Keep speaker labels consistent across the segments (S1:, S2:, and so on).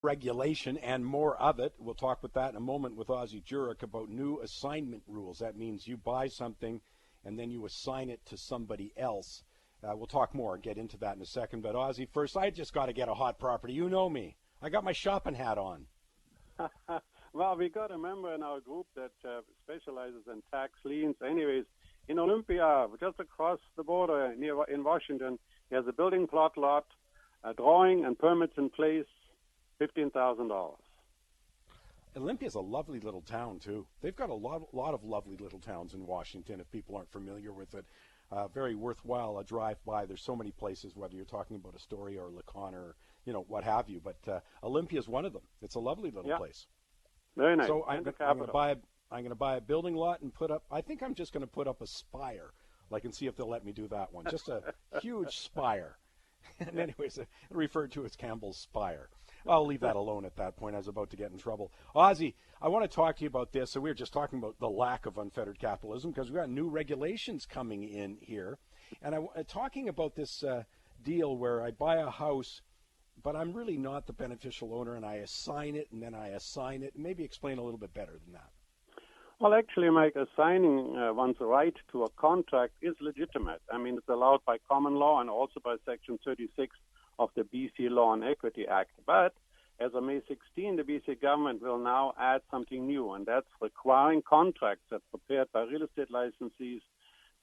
S1: regulation and more of it. We'll talk with that in a moment with Ozzie Jurock about new assignment rules. That means you buy something and then you assign it to somebody else. We'll talk more and get into that in a second. But Ozzie, first, I just got to get a hot property. You know me. I got my shopping hat on.
S2: Well, we got a member in our group that specializes in tax liens. Anyways, in Olympia, just across the border in Washington, he has a building plot lot, a drawing and permits in place, $15,000.
S1: Olympia's a lovely little town, too. They've got a lot of lovely little towns in Washington, if people aren't familiar with it. Very worthwhile a drive by. There's so many places, whether you're talking about Astoria or Lacon or, what have you. But Olympia's one of them. It's a lovely little place.
S2: Very nice.
S1: So I'm going to buy a building lot and put up, I think I'm just going to put up a spire. Like, and see if they'll let me do that one. Just a huge spire. And anyways, referred to as Campbell's Spire. I'll leave that alone at that point. I was about to get in trouble. Ozzie, I want to talk to you about this. So we were just talking about the lack of unfettered capitalism because we've got new regulations coming in here. And I'm talking about this deal where I buy a house, but I'm really not the beneficial owner, and I assign it, and then I assign it. Maybe explain a little bit better than that.
S2: Well, actually, Mike, assigning one's right to a contract is legitimate. I mean, it's allowed by common law and also by Section 36 of the BC Law and Equity Act. But as of May 16, the BC government will now add something new, and that's requiring contracts that are prepared by real estate licensees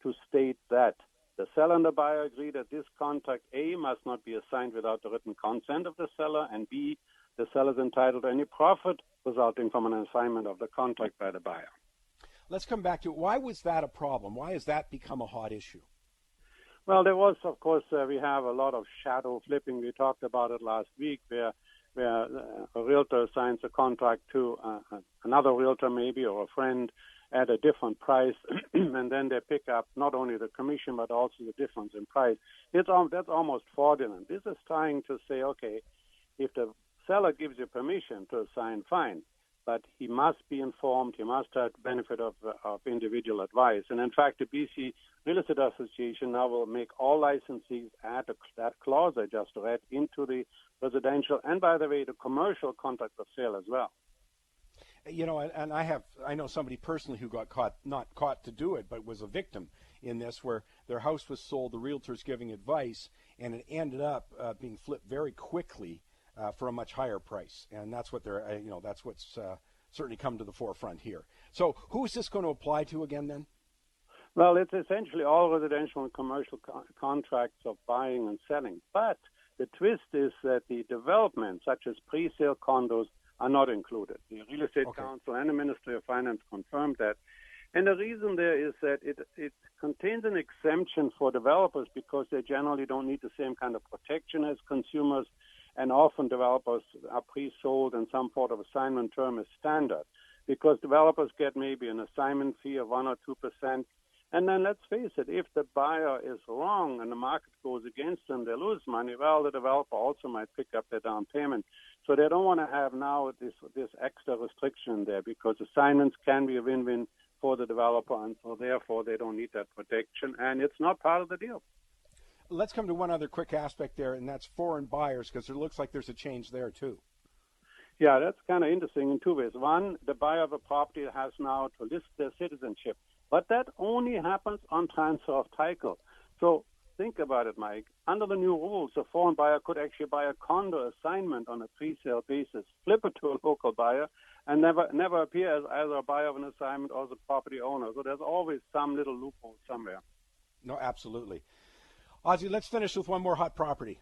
S2: to state that the seller and the buyer agree that this contract, A, must not be assigned without the written consent of the seller, and B, the seller is entitled to any profit resulting from an assignment of the contract by the buyer.
S1: Let's come back to it. Why was that a problem? Why has that become a hot issue?
S2: Well, there was, of course, we have a lot of shadow flipping. We talked about it last week where a realtor assigns a contract to another realtor maybe or a friend at a different price, and then they pick up not only the commission but also the difference in price. That's almost fraudulent. This is trying to say, okay, if the seller gives you permission to assign, fine. But he must be informed. He must have benefit of individual advice. And in fact, the BC Real Estate Association now will make all licensees add that clause I just read into the residential and, by the way, the commercial contract of sale as well.
S1: And I know somebody personally who got not caught to do it, but was a victim in this, where their house was sold, the realtor's giving advice, and it ended up being flipped very quickly for a much higher price, and that's what that's what's certainly come to the forefront here. So, who is this going to apply to again, then?
S2: Well, it's essentially all residential and commercial contracts of buying and selling. But the twist is that the developments, such as pre-sale condos, are not included. The Real Estate Council and the Ministry of Finance confirmed that. And the reason there is that it contains an exemption for developers because they generally don't need the same kind of protection as consumers. And often developers are pre-sold and some sort of assignment term is standard because developers get maybe an assignment fee of 1 or 2%. And then let's face it, if the buyer is wrong and the market goes against them, they lose money. Well, the developer also might pick up their down payment. So they don't want to have now this extra restriction there because assignments can be a win-win for the developer, and so therefore they don't need that protection, and it's not part of the deal.
S1: Let's come to one other quick aspect there, and that's foreign buyers, because it looks like there's a change there, too.
S2: Yeah, that's kind of interesting in two ways. One, the buyer of a property has now to list their citizenship, but that only happens on transfer of title. So think about it, Mike. Under the new rules, a foreign buyer could actually buy a condo assignment on a pre-sale basis, flip it to a local buyer, and never appear as either a buyer of an assignment or as a property owner. So there's always some little loophole somewhere.
S1: No, absolutely. Ozzie, let's finish with one more hot property.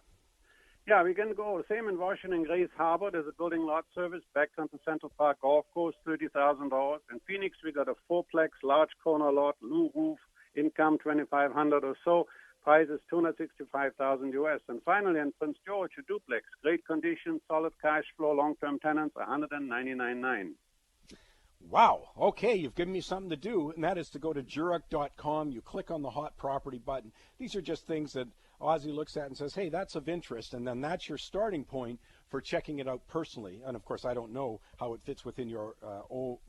S2: Yeah, we can go. Same in Washington, Grace Harbor. There's a building lot service back on the Central Park Golf Course, $30,000. In Phoenix, we got a fourplex, large corner lot, low roof, income $2,500 or so. Price is $265,000 US. And finally, in Prince George, a duplex, great condition, solid cash flow, long-term tenants, $199,900.
S1: Wow. Okay, you've given me something to do, and that is to go to Jurock.com. You click on the hot property button. These are just things that Ozzie looks at and says, hey, that's of interest, and then that's your starting point for checking it out personally. And, of course, I don't know how it fits within your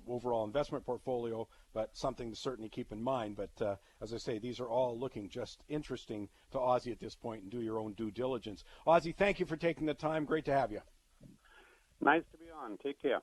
S1: overall investment portfolio, but something to certainly keep in mind. But, as I say, these are all looking just interesting to Ozzie at this point, and do your own due diligence. Ozzie, thank you for taking the time. Great to have you.
S2: Nice to be on. Take care.